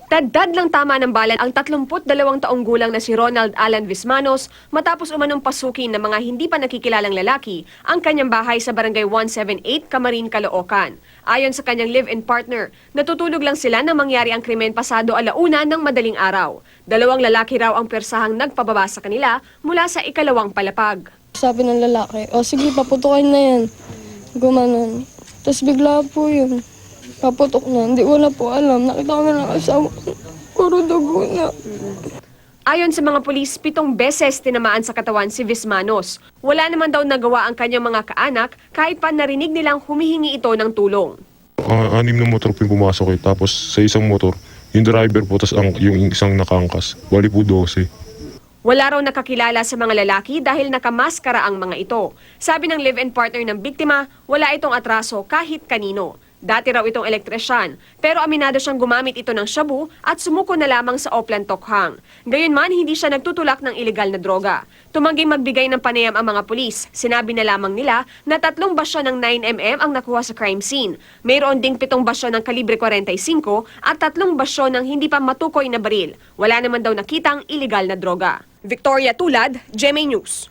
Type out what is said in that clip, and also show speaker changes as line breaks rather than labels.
Tagdad lang tama ng bala ang 32 taong gulang na si Ronald Alan Vismanos matapos umanong pasukin ng mga hindi pa nakikilalang lalaki ang kanyang bahay sa barangay 178, Camarin, Caloocan. Ayon sa kanyang live-in partner, natutulog lang sila nang mangyari ang krimen pasado 1:00 ng madaling araw. 2 lalaki raw ang persahang nagpababa sa kanila mula sa ikalawang palapag.
Sabi ng lalaki, o sige, paputukin na yan. Gumanon. Tapos bigla po yun. Paputok na. Hindi ko na po alam. Nakita ko na lang asawa ko. Puro dugo na.
Ayon sa mga pulis, 7 beses tinamaan sa katawan si Vismanos. Wala naman daw nagawa ang kanyang mga kaanak kahit pa narinig nilang humihingi ito ng tulong.
6 na motor po yung pumasok tapos sa isang motor, yung driver po, tapos yung isang nakangkas. Bali po 12.
Wala raw nakakilala sa mga lalaki dahil nakamaskara ang mga ito. Sabi ng live-in partner ng biktima, wala itong atraso kahit kanino. Dati raw itong elektrisyan, pero aminado siyang gumamit ito ng shabu at sumuko na lamang sa Oplan Tokhang. Gayunman, hindi siya nagtutulak ng ilegal na droga. Tumangging magbigay ng panayam ang mga pulis. Sinabi na lamang nila na 3 basyo ng 9mm ang nakuha sa crime scene. Mayroon ding 7 basyo ng kalibre 45 at 3 basyo ng hindi pa matukoy na baril. Wala naman daw nakitang ilegal na droga. Victoria Tulad, GMA News.